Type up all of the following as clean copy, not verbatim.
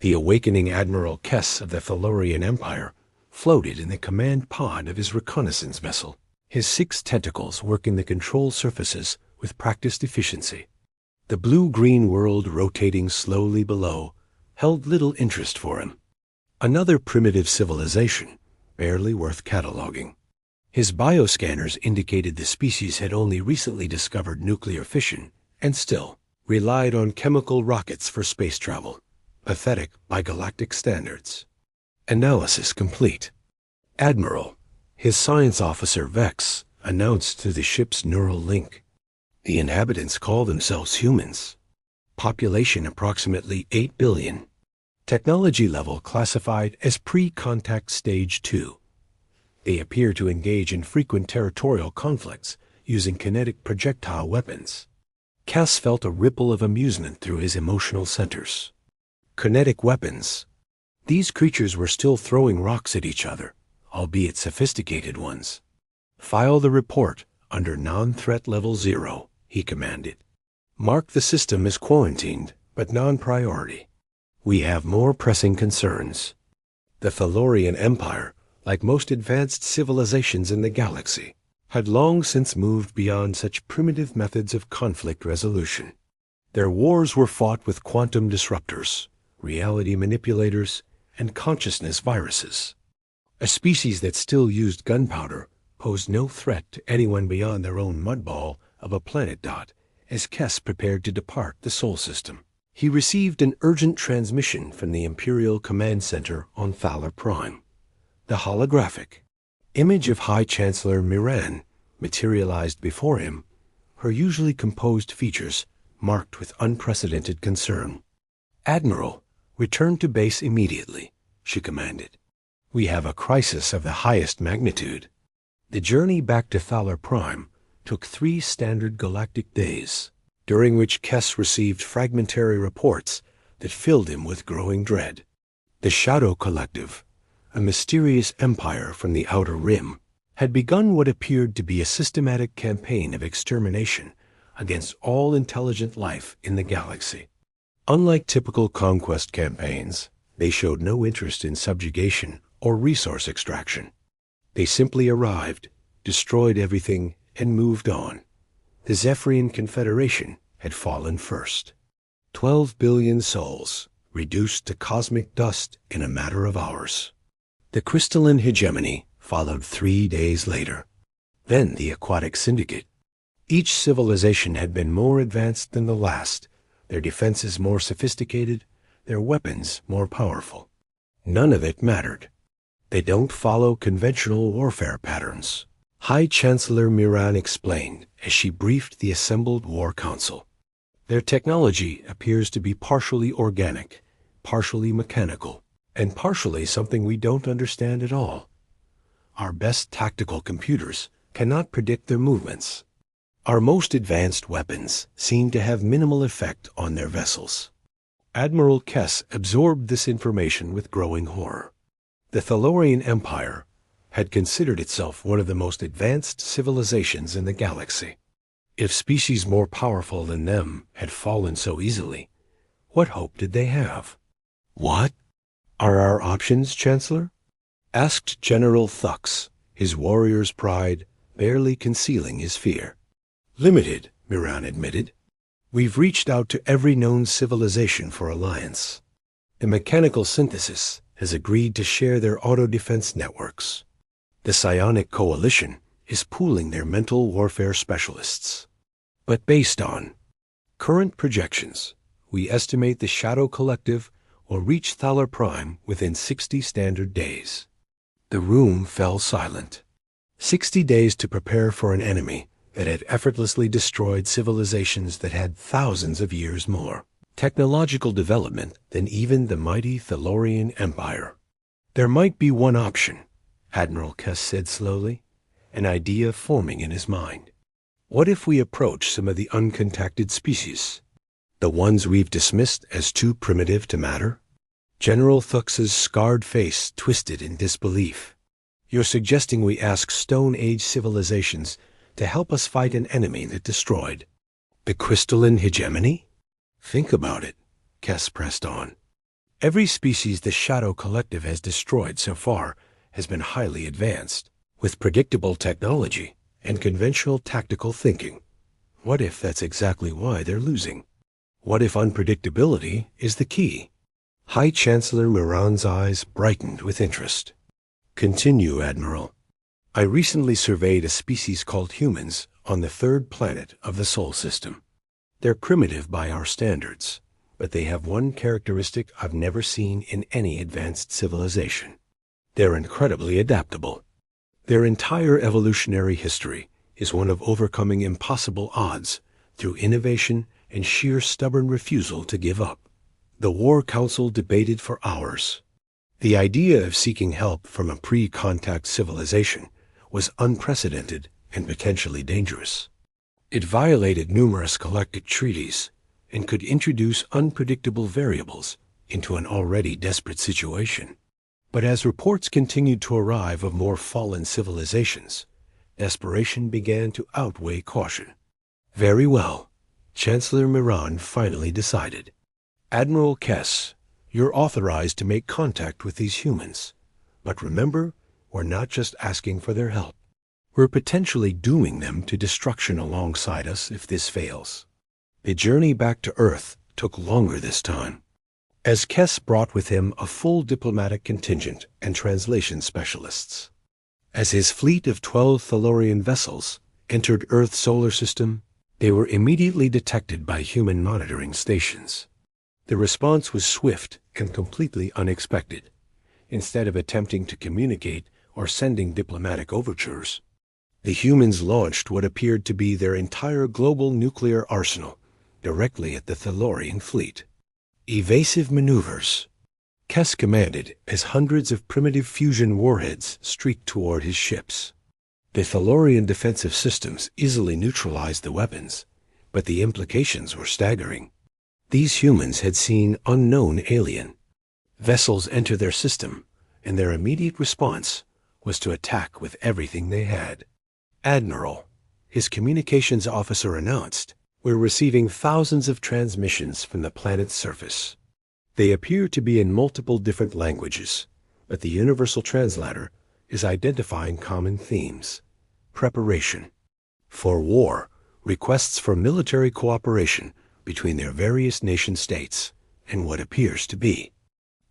The awakening Admiral Kess of the Thalorian Empire floated in the command pod of his reconnaissance vessel, his 6 tentacles working the control surfaces with practiced efficiency. The blue-green world rotating slowly below held little interest for him. Another primitive civilization, barely worth cataloging. His bioscanners indicated the species had only recently discovered nuclear fission and still relied on chemical rockets for space travel, pathetic by galactic standards. Analysis complete. Admiral, his science officer Vex, announced to the ship's neural link. The inhabitants call themselves humans. Population approximately 8 billion. Technology level classified as pre-contact stage 2. They appear to engage in frequent territorial conflicts using kinetic projectile weapons. Cass felt a ripple of amusement through his emotional centers. Kinetic weapons. These creatures were still throwing rocks at each other, albeit sophisticated ones. File the report under non-threat level 0, he commanded. Mark the system as quarantined, but non-priority. We have more pressing concerns. The Thalorian Empire, like most advanced civilizations in the galaxy, had long since moved beyond such primitive methods of conflict resolution. Their wars were fought with quantum disruptors, reality manipulators, and consciousness viruses. A species that still used gunpowder posed no threat to anyone beyond their own mudball of a planet dot as Kess prepared to depart the Sol system. He received an urgent transmission from the Imperial Command Center on Thaler Prime. The holographic image of High Chancellor Miran materialized before him, her usually composed features marked with unprecedented concern. "Admiral, return to base immediately," she commanded. "We have a crisis of the highest magnitude." The journey back to Thaler Prime took 3 standard galactic days, during which Kess received fragmentary reports that filled him with growing dread. The Shadow Collective, a mysterious empire from the Outer Rim, had begun what appeared to be a systematic campaign of extermination against all intelligent life in the galaxy. Unlike typical conquest campaigns, they showed no interest in subjugation or resource extraction. They simply arrived, destroyed everything, and moved on. The Zephyrian Confederation had fallen first. 12 billion souls, reduced to cosmic dust in a matter of hours. The crystalline hegemony followed 3 days later. Then the Aquatic Syndicate. Each civilization had been more advanced than the last, their defenses more sophisticated, their weapons more powerful. None of it mattered. They don't follow conventional warfare patterns, High Chancellor Miran explained as she briefed the assembled War Council. Their technology appears to be partially organic, partially mechanical, and partially something we don't understand at all. Our best tactical computers cannot predict their movements. Our most advanced weapons seem to have minimal effect on their vessels. Admiral Kess absorbed this information with growing horror. The Thalorian Empire had considered itself one of the most advanced civilizations in the galaxy. If species more powerful than them had fallen so easily, what hope did they have? "What are our options, Chancellor?" asked General Thux, his warrior's pride barely concealing his fear. "Limited," Miran admitted. "We've reached out to every known civilization for alliance. The mechanical synthesis has agreed to share their auto-defense networks. The psionic coalition is pooling their mental warfare specialists. But based on current projections, we estimate the Shadow Collective will reach Thaler Prime within 60 standard days." The room fell silent. 60 days to prepare for an enemy that had effortlessly destroyed civilizations that had thousands of years more technological development than even the mighty Thalorian Empire. "There might be one option," Admiral Kess said slowly, an idea forming in his mind. "What if we approach some of the uncontacted species, the ones we've dismissed as too primitive to matter?" General Thux's scarred face twisted in disbelief. "You're suggesting we ask Stone Age civilizations to help us fight an enemy that destroyed the crystalline hegemony?" "Think about it," Kess pressed on. Every species the Shadow Collective has destroyed so far has been highly advanced, with predictable technology and conventional tactical thinking. What if that's exactly why they're losing? What if unpredictability is the key? High Chancellor Miran's eyes brightened with interest. Continue, Admiral. I recently surveyed a species called humans on the third planet of the Sol system. They're primitive by our standards, but they have one characteristic I've never seen in any advanced civilization. They're incredibly adaptable. Their entire evolutionary history is one of overcoming impossible odds through innovation and sheer stubborn refusal to give up. The War Council debated for hours. The idea of seeking help from a pre-contact civilization was unprecedented and potentially dangerous. It violated numerous galactic treaties and could introduce unpredictable variables into an already desperate situation. But as reports continued to arrive of more fallen civilizations, desperation began to outweigh caution. Very well, Chancellor Miran finally decided. Admiral Kess, you're authorized to make contact with these humans. But remember, we're not just asking for their help. We're potentially dooming them to destruction alongside us if this fails. The journey back to Earth took longer this time, as Kess brought with him a full diplomatic contingent and translation specialists. As his fleet of 12 Thalorian vessels entered Earth's solar system, they were immediately detected by human monitoring stations. The response was swift and completely unexpected. Instead of attempting to communicate or sending diplomatic overtures, the humans launched what appeared to be their entire global nuclear arsenal directly at the Thalorian fleet. Evasive maneuvers, Kess commanded as hundreds of primitive fusion warheads streaked toward his ships. The Thalorian defensive systems easily neutralized the weapons, but the implications were staggering. These humans had seen unknown alien vessels enter their system, and their immediate response was to attack with everything they had. Admiral, his communications officer announced, we're receiving thousands of transmissions from the planet's surface. They appear to be in multiple different languages, but the universal translator is identifying common themes. Preparation for war, requests for military cooperation between their various nation-states, and what appears to be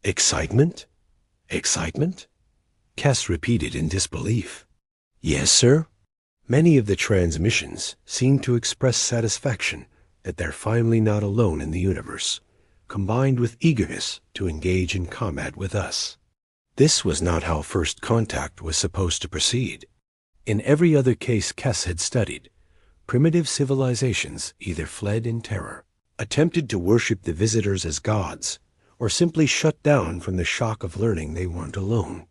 excitement? Excitement? Kess repeated in disbelief. Yes, sir. Many of the transmissions seem to express satisfaction that they're finally not alone in the universe, combined with eagerness to engage in combat with us. This was not how first contact was supposed to proceed. In every other case Kess had studied, primitive civilizations either fled in terror, attempted to worship the visitors as gods, or simply shut down from the shock of learning they weren't alone.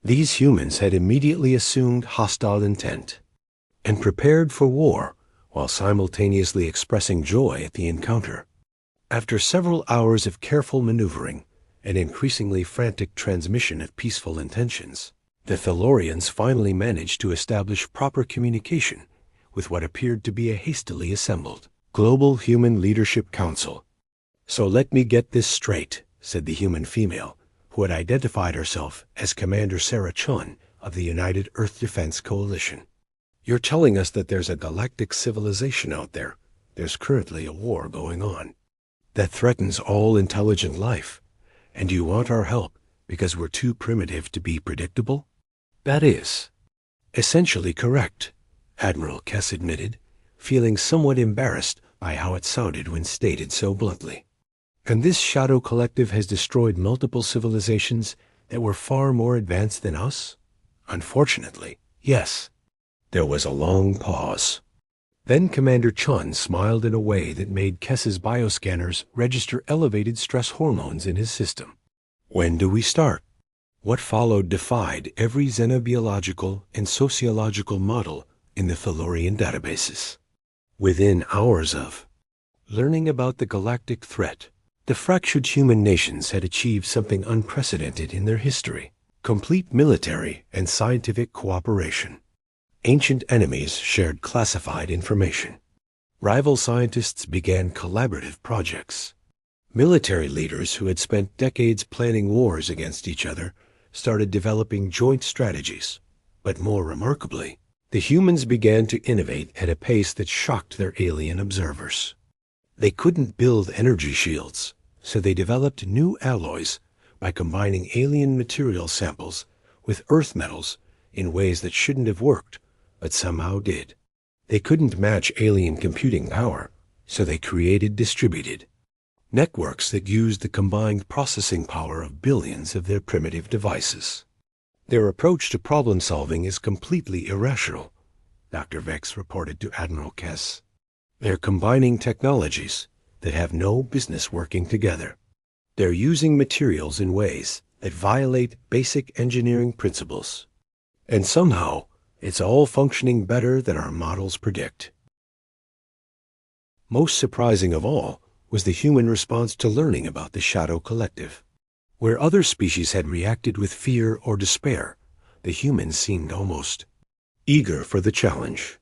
These humans had immediately assumed hostile intent and prepared for war while simultaneously expressing joy at the encounter. After several hours of careful maneuvering and increasingly frantic transmission of peaceful intentions, the Thalorians finally managed to establish proper communication with what appeared to be a hastily assembled Global Human Leadership Council. So let me get this straight, said the human female, who had identified herself as Commander Sarah Chun of the United Earth Defense Coalition. You're telling us that there's a galactic civilization out there. There's currently a war going on that threatens all intelligent life, and you want our help because we're too primitive to be predictable? That is essentially correct, Admiral Kess admitted, feeling somewhat embarrassed by how it sounded when stated so bluntly. And this Shadow Collective has destroyed multiple civilizations that were far more advanced than us? Unfortunately, yes. There was a long pause. Then Commander Chun smiled in a way that made Kess's bioscanners register elevated stress hormones in his system. When do we start? What followed defied every xenobiological and sociological model in the Thalorian databases. Within hours of learning about the galactic threat, the fractured human nations had achieved something unprecedented in their history: complete military and scientific cooperation. Ancient enemies shared classified information. Rival scientists began collaborative projects. Military leaders who had spent decades planning wars against each other started developing joint strategies. But more remarkably, the humans began to innovate at a pace that shocked their alien observers. They couldn't build energy shields, so they developed new alloys by combining alien material samples with Earth metals in ways that shouldn't have worked, but somehow did. They couldn't match alien computing power, so they created distributed networks that used the combined processing power of billions of their primitive devices. Their approach to problem solving is completely irrational, Dr. Vex reported to Admiral Kess. They're combining technologies that have no business working together. They're using materials in ways that violate basic engineering principles. And somehow, it's all functioning better than our models predict. Most surprising of all was the human response to learning about the Shadow Collective. Where other species had reacted with fear or despair, the humans seemed almost eager for the challenge.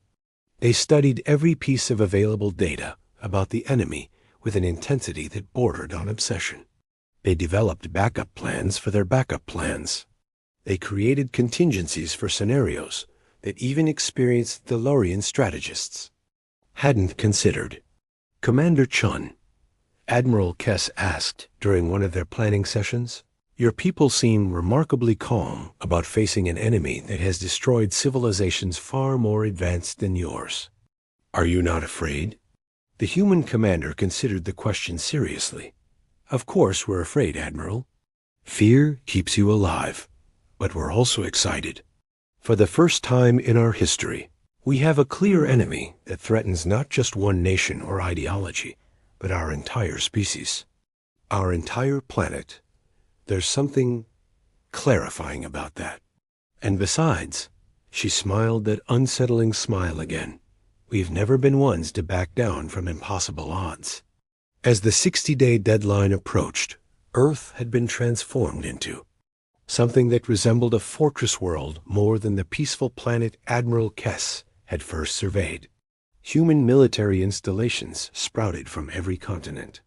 They studied every piece of available data about the enemy with an intensity that bordered on obsession. They developed backup plans for their backup plans. They created contingencies for scenarios that even experienced Thalorian strategists hadn't considered. Commander Chun, Admiral Kess asked during one of their planning sessions, "Your people seem remarkably calm about facing an enemy that has destroyed civilizations far more advanced than yours. Are you not afraid?" The human commander considered the question seriously. "Of course we're afraid, Admiral. Fear keeps you alive, but we're also excited. For the first time in our history, we have a clear enemy that threatens not just one nation or ideology, but our entire species, our entire planet. There's something clarifying about that. And besides," she smiled that unsettling smile again, "we've never been ones to back down from impossible odds." As the 60-day deadline approached, Earth had been transformed into something that resembled a fortress world more than the peaceful planet Admiral Kess had first surveyed. Human military installations sprouted from every continent.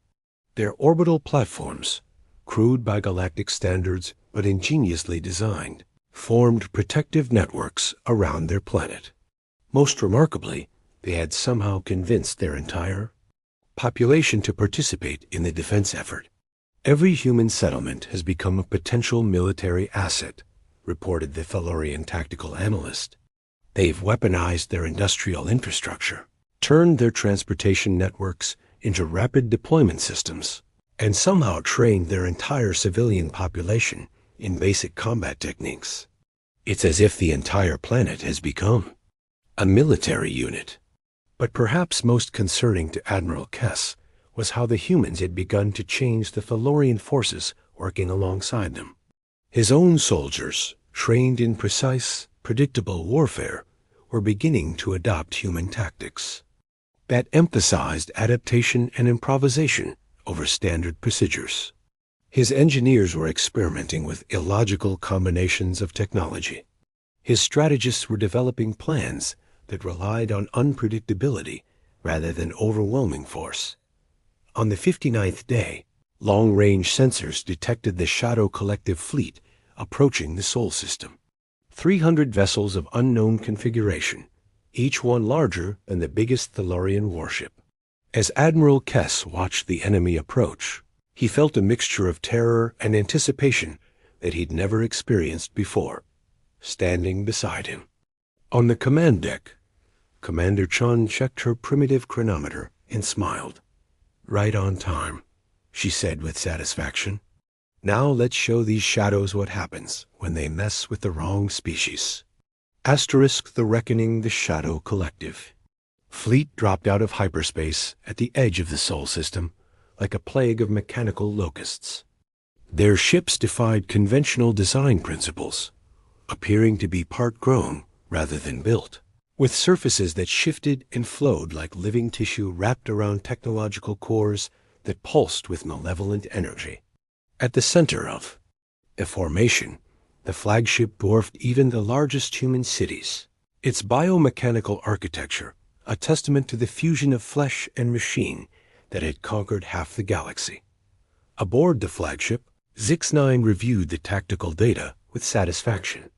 Their orbital platforms, crude by galactic standards but ingeniously designed, formed protective networks around their planet. Most remarkably, they had somehow convinced their entire population to participate in the defense effort. "Every human settlement has become a potential military asset," reported the Thalorian tactical analyst. "They've weaponized their industrial infrastructure, turned their transportation networks into rapid deployment systems, and somehow trained their entire civilian population in basic combat techniques. It's as if the entire planet has become a military unit." But perhaps most concerning to Admiral Kess was how the humans had begun to change the Thalorian forces working alongside them. His own soldiers, trained in precise, predictable warfare, were beginning to adopt human tactics that emphasized adaptation and improvisation over standard procedures. His engineers were experimenting with illogical combinations of technology. His strategists were developing plans that relied on unpredictability rather than overwhelming force. On the 59th day, long-range sensors detected the Shadow Collective fleet approaching the Sol system. 300 vessels of unknown configuration, each one larger than the biggest Thalorian warship. As Admiral Kess watched the enemy approach, he felt a mixture of terror and anticipation that he'd never experienced before, standing beside him. On the command deck, Commander Chun checked her primitive chronometer and smiled. "Right on time," she said with satisfaction. "Now let's show these shadows what happens when they mess with the wrong species." Asterisk the Reckoning, the Shadow Collective. Fleet dropped out of hyperspace at the edge of the Sol system like a plague of mechanical locusts. Their ships defied conventional design principles, appearing to be part grown rather than built, with surfaces that shifted and flowed like living tissue wrapped around technological cores that pulsed with malevolent energy. At the center of a formation, the flagship dwarfed even the largest human cities. Its biomechanical architecture, a testament to the fusion of flesh and machine that had conquered half the galaxy, Aboard the flagship, Zix-9 reviewed the tactical data with satisfaction.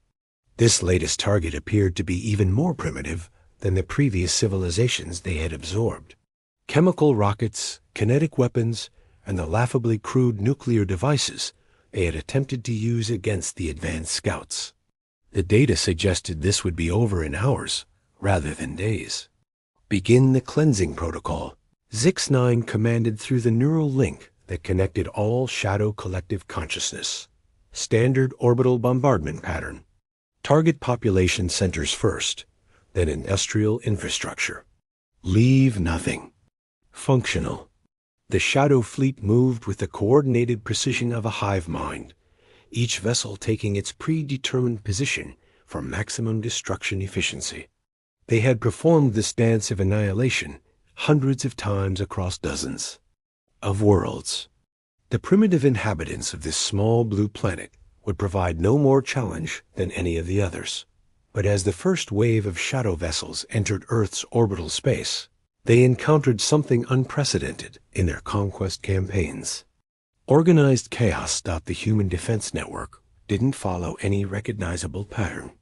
This latest target appeared to be even more primitive than the previous civilizations they had absorbed. Chemical rockets, kinetic weapons, and the laughably crude nuclear devices they had attempted to use against the advanced scouts. The data suggested this would be over in hours rather than days. Begin the cleansing protocol, Zix-9 commanded through the neural link that connected all Shadow collective consciousness. Standard orbital bombardment pattern. Target population centers first, then industrial infrastructure. Leave nothing. Functional. The Shadow fleet moved with the coordinated precision of a hive mind, each vessel taking its predetermined position for maximum destruction efficiency. They had performed this dance of annihilation hundreds of times across dozens of worlds. The primitive inhabitants of this small blue planet would provide no more challenge than any of the others. But as the first wave of Shadow vessels entered Earth's orbital space, they encountered something unprecedented in their conquest campaigns. Organized chaos. The human defense network didn't follow any recognizable pattern.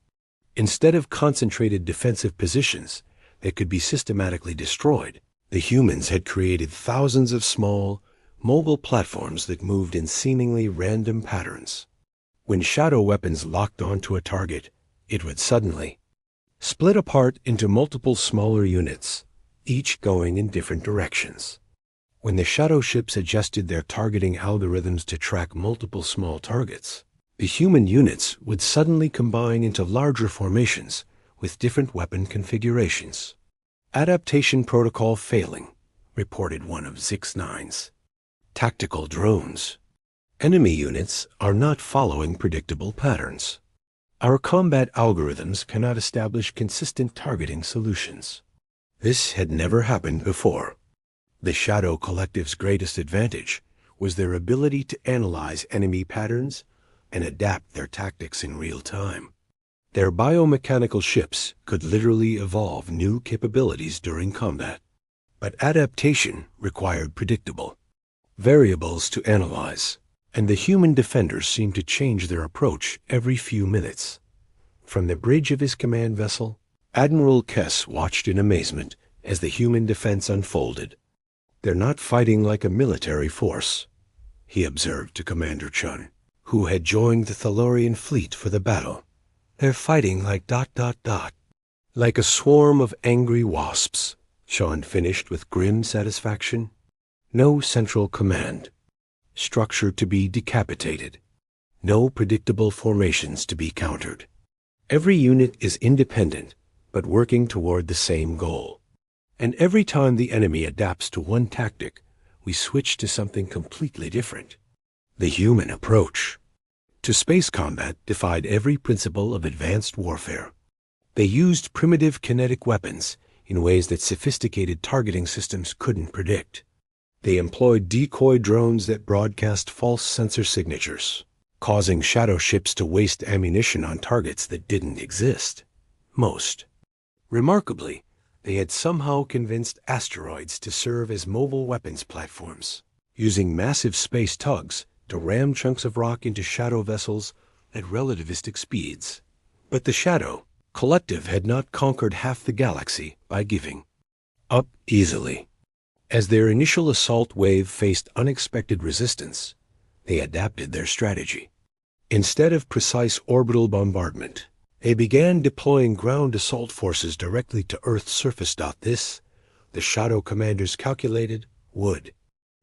Instead of concentrated defensive positions that could be systematically destroyed, the humans had created thousands of small, mobile platforms that moved in seemingly random patterns. When Shadow weapons locked onto a target, it would suddenly split apart into multiple smaller units, each going in different directions. When the Shadow ships adjusted their targeting algorithms to track multiple small targets, the human units would suddenly combine into larger formations with different weapon configurations. Adaptation protocol failing, reported one of Zix-9's tactical drones. Enemy units are not following predictable patterns. Our combat algorithms cannot establish consistent targeting solutions. This had never happened before. The Shadow Collective's greatest advantage was their ability to analyze enemy patterns and adapt their tactics in real time. Their biomechanical ships could literally evolve new capabilities during combat. But adaptation required predictable variables to analyze, and the human defenders seemed to change their approach every few minutes. From the bridge of his command vessel, Admiral Kess watched in amazement as the human defense unfolded. "They're not fighting like a military force," he observed to Commander Chun, who had joined the Thalorian fleet for the battle. "They're fighting like ... like a swarm of angry wasps," Sean finished with grim satisfaction. "No central command. Structure to be decapitated. No predictable formations to be countered. Every unit is independent, but working toward the same goal. And every time the enemy adapts to one tactic, we switch to something completely different." The human approach to space combat defied every principle of advanced warfare. They used primitive kinetic weapons in ways that sophisticated targeting systems couldn't predict. They employed decoy drones that broadcast false sensor signatures, causing Shadow ships to waste ammunition on targets that didn't exist. Most remarkably, they had somehow convinced asteroids to serve as mobile weapons platforms, using massive space tugs to ram chunks of rock into Shadow vessels at relativistic speeds. But the Shadow Collective had not conquered half the galaxy by giving up easily. As their initial assault wave faced unexpected resistance, they adapted their strategy. Instead of precise orbital bombardment, they began deploying ground assault forces directly to Earth's surface. This, the Shadow commanders calculated, would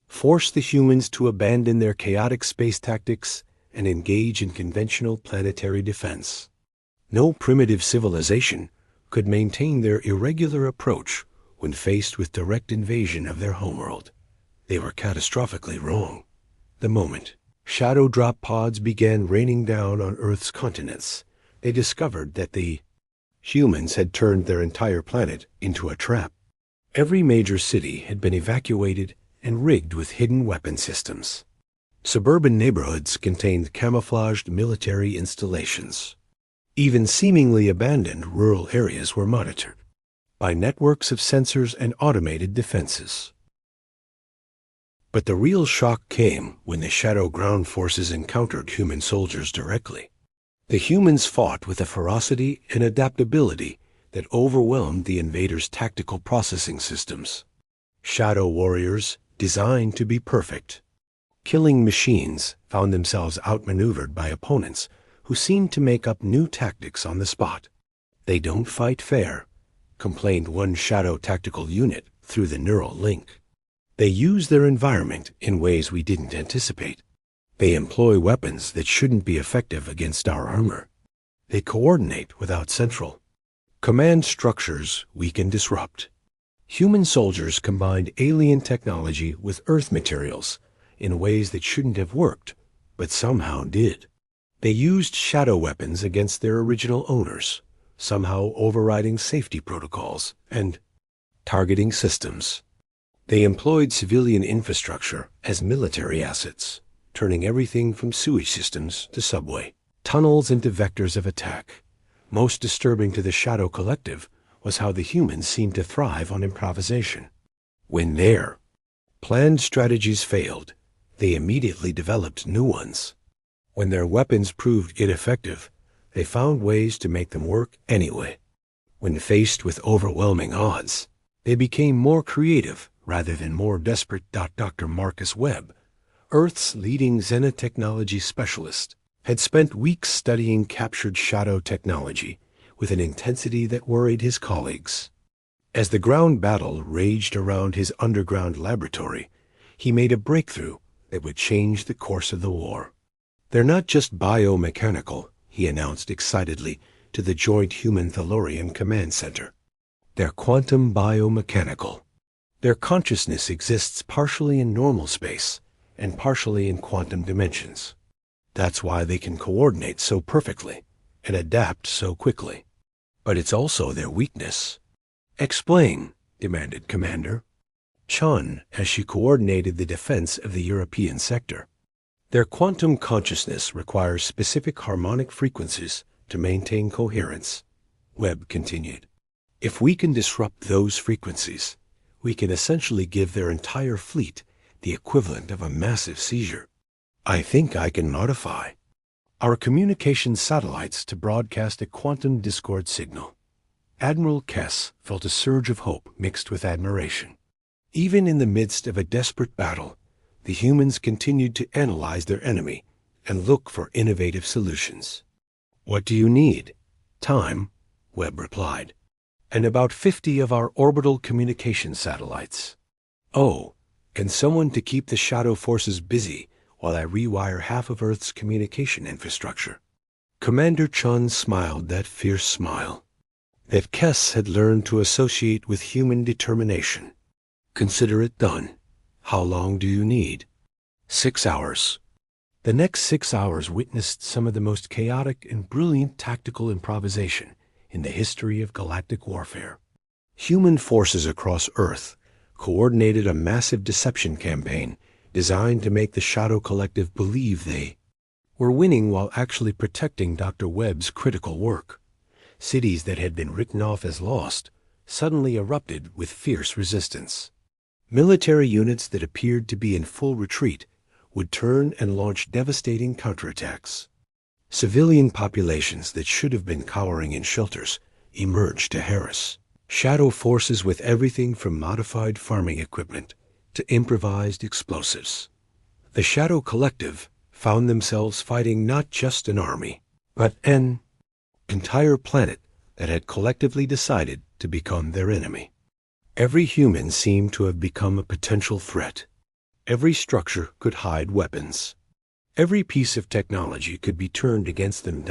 force the humans to abandon their chaotic space tactics and engage in conventional planetary defense. No primitive civilization could maintain their irregular approach when faced with direct invasion of their homeworld. They were catastrophically wrong. The moment Shadow drop pods began raining down on Earth's continents, they discovered that the humans had turned their entire planet into a trap. Every major city had been evacuated and rigged with hidden weapon systems. Suburban neighborhoods contained camouflaged military installations. Even seemingly abandoned rural areas were monitored by networks of sensors and automated defenses. But the real shock came when the shadow ground forces encountered human soldiers directly. The humans fought with a ferocity and adaptability that overwhelmed the invaders' tactical processing systems. Shadow warriors designed to be perfect. Killing machines found themselves outmaneuvered by opponents who seemed to make up new tactics on the spot. "They don't fight fair," complained one shadow tactical unit through the neural link. "They use their environment in ways we didn't anticipate. They employ weapons that shouldn't be effective against our armor. They coordinate without central command structures we can disrupt." Human soldiers combined alien technology with Earth materials in ways that shouldn't have worked, but somehow did. They used shadow weapons against their original owners, somehow overriding safety protocols and targeting systems. They employed civilian infrastructure as military assets, turning everything from sewage systems to subway tunnels into vectors of attack. Most disturbing to the Shadow Collective was how the humans seemed to thrive on improvisation. When their planned strategies failed, they immediately developed new ones. When their weapons proved ineffective, they found ways to make them work anyway. When faced with overwhelming odds, they became more creative rather than more desperate. Dr. Marcus Webb, Earth's leading xenotechnology specialist, had spent weeks studying captured shadow technology with an intensity that worried his colleagues. As the ground battle raged around his underground laboratory, he made a breakthrough that would change the course of the war. "They're not just biomechanical," he announced excitedly to the Joint Human-Thalorian Command Center. "They're quantum biomechanical. Their consciousness exists partially in normal space and partially in quantum dimensions. That's why they can coordinate so perfectly and adapt so quickly. But it's also their weakness." "Explain," demanded Commander Chun as she coordinated the defense of the European sector. "Their quantum consciousness requires specific harmonic frequencies to maintain coherence," Webb continued. "If we can disrupt those frequencies, we can essentially give their entire fleet the equivalent of a massive seizure. I think I can modify our communication satellites to broadcast a quantum discord signal." Admiral Kess felt a surge of hope mixed with admiration. Even in the midst of a desperate battle, the humans continued to analyze their enemy and look for innovative solutions. "What do you need?" "Time," Webb replied, "and about 50 of our orbital communication satellites." "Oh, and someone to keep the shadow forces busy while I rewire half of Earth's communication infrastructure." Commander Chun smiled that fierce smile that Kess had learned to associate with human determination. "Consider it done. How long do you need?" 6 hours. The next 6 hours witnessed some of the most chaotic and brilliant tactical improvisation in the history of galactic warfare. Human forces across Earth coordinated a massive deception campaign designed to make the Shadow Collective believe they were winning while actually protecting Dr. Webb's critical work. Cities that had been written off as lost suddenly erupted with fierce resistance. Military units that appeared to be in full retreat would turn and launch devastating counterattacks. Civilian populations that should have been cowering in shelters emerged to harass shadow forces with everything from modified farming equipment to improvised explosives. The Shadow Collective found themselves fighting not just an army, but an entire planet that had collectively decided to become their enemy. Every human seemed to have become a potential threat. Every structure could hide weapons. Every piece of technology could be turned against them.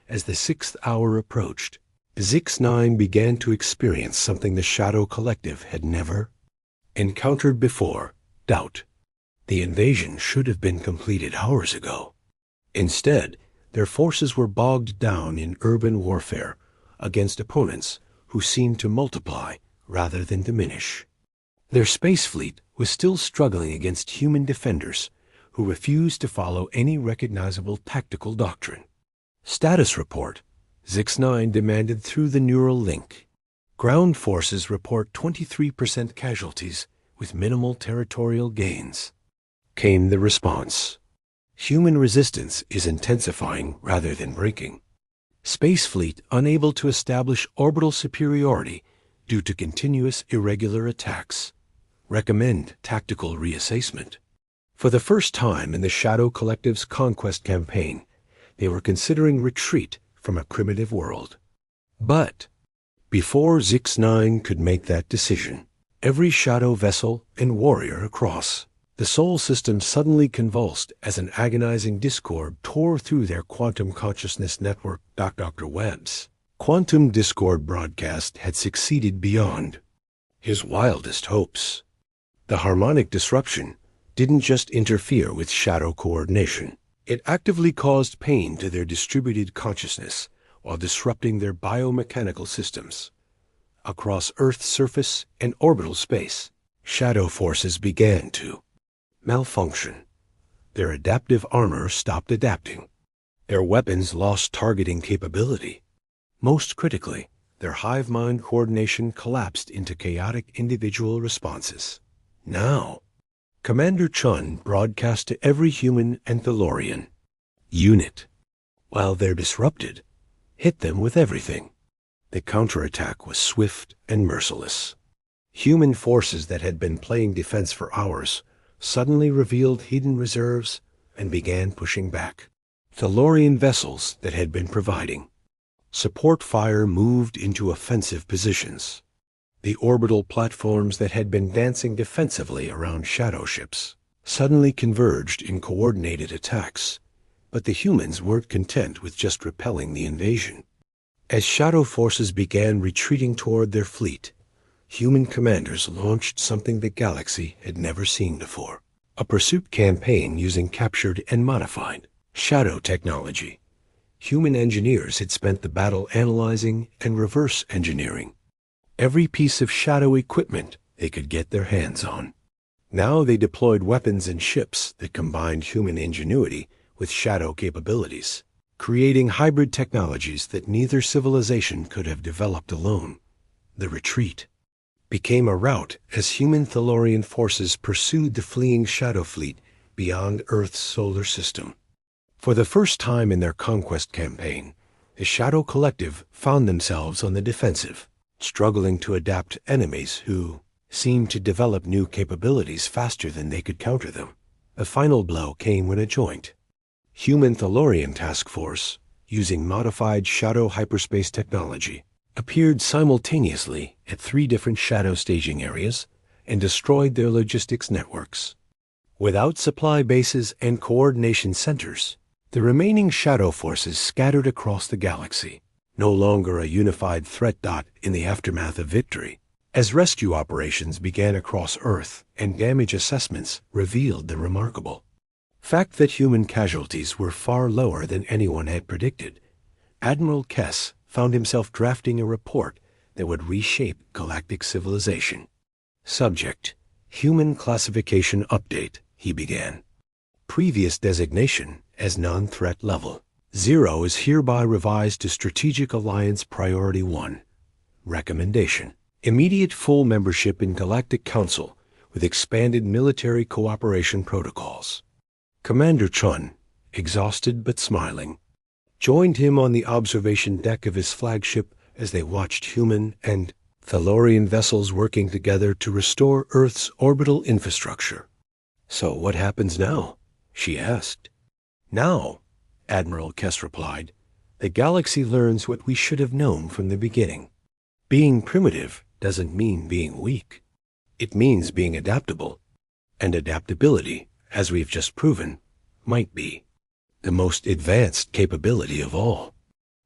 As the 6th hour approached, Zix-9 began to experience something the Shadow Collective had never encountered before: doubt. The invasion should have been completed hours ago. Instead, their forces were bogged down in urban warfare against opponents who seemed to multiply rather than diminish. Their space fleet was still struggling against human defenders who refused to follow any recognizable tactical doctrine. "Status report," Zix-9 demanded through the neural link. "Ground forces report 23% casualties with minimal territorial gains." came the response. Human resistance is intensifying rather than breaking. Space fleet unable to establish orbital superiority due to continuous irregular attacks. Recommend tactical reassessment. For the first time in the Shadow Collective's conquest campaign, they were considering retreat from a primitive world. But before Zix-9 could make that decision, every Shadow vessel and warrior across the Sol system suddenly convulsed as an agonizing discord tore through their quantum consciousness network. Dr. Webb's quantum discord broadcast had succeeded beyond his wildest hopes. The harmonic disruption didn't just interfere with shadow coordination. It actively caused pain to their distributed consciousness while disrupting their biomechanical systems. Across Earth's surface and orbital space, shadow forces began to malfunction. Their adaptive armor stopped adapting. Their weapons lost targeting capability. Most critically, their hive mind coordination collapsed into chaotic individual responses. Now, Commander Chun broadcast to every human and Thalorian unit. While they're disrupted, hit them with everything. The counterattack was swift and merciless. Human forces that had been playing defense for hours suddenly revealed hidden reserves and began pushing back. Thalorian vessels that had been providing support fire moved into offensive positions. The orbital platforms that had been dancing defensively around shadow ships suddenly converged in coordinated attacks, but the humans weren't content with just repelling the invasion. As shadow forces began retreating toward their fleet, human commanders launched something the galaxy had never seen before. A pursuit campaign using captured and modified shadow technology. Human engineers had spent the battle analyzing and reverse engineering every piece of shadow equipment they could get their hands on. Now they deployed weapons and ships that combined human ingenuity with shadow capabilities, creating hybrid technologies that neither civilization could have developed alone. The retreat became a rout as human Thalorian forces pursued the fleeing shadow fleet beyond Earth's solar system. For the first time in their conquest campaign, the Shadow Collective found themselves on the defensive, struggling to adapt enemies who seemed to develop new capabilities faster than they could counter them. The final blow came when a joint human Thalorian task force, using modified shadow hyperspace technology, appeared simultaneously at 3 different shadow staging areas and destroyed their logistics networks. Without supply bases and coordination centers, the remaining shadow forces scattered across the galaxy, no longer a unified threat. In the aftermath of victory, as rescue operations began across Earth and damage assessments revealed the remarkable fact that human casualties were far lower than anyone had predicted, Admiral Kess found himself drafting a report that would reshape galactic civilization. Subject: Human Classification Update, he began. Previous designation as non-threat level 0 is hereby revised to Strategic Alliance Priority 1. Recommendation: immediate full membership in Galactic Council with expanded military cooperation protocols. Commander Chun, exhausted but smiling, joined him on the observation deck of his flagship as they watched human and Thalorian vessels working together to restore Earth's orbital infrastructure. "So what happens now?" she asked. "Now," Admiral Kess replied, "the galaxy learns what we should have known from the beginning. Being primitive doesn't mean being weak. It means being adaptable. And adaptability, as we've just proven, might be the most advanced capability of all."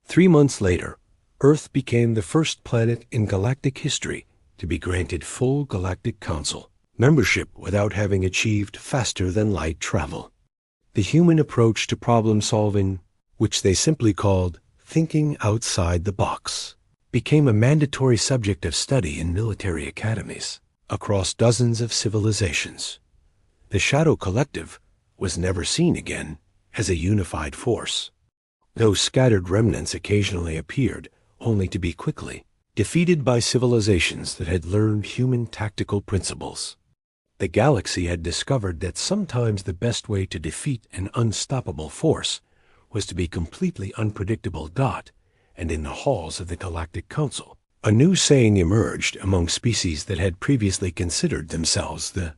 3 months later, Earth became the first planet in galactic history to be granted full Galactic Council membership without having achieved faster-than-light travel. The human approach to problem-solving, which they simply called thinking outside the box, became a mandatory subject of study in military academies across dozens of civilizations. The Shadow Collective was never seen again as a unified force, though scattered remnants occasionally appeared, only to be quickly defeated by civilizations that had learned human tactical principles. The galaxy had discovered that sometimes the best way to defeat an unstoppable force was to be completely unpredictable. And in the halls of the Galactic Council, a new saying emerged among species that had previously considered themselves the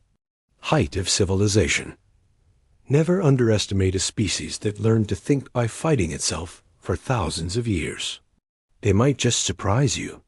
height of civilization. Never underestimate a species that learned to think by fighting itself for thousands of years. They might just surprise you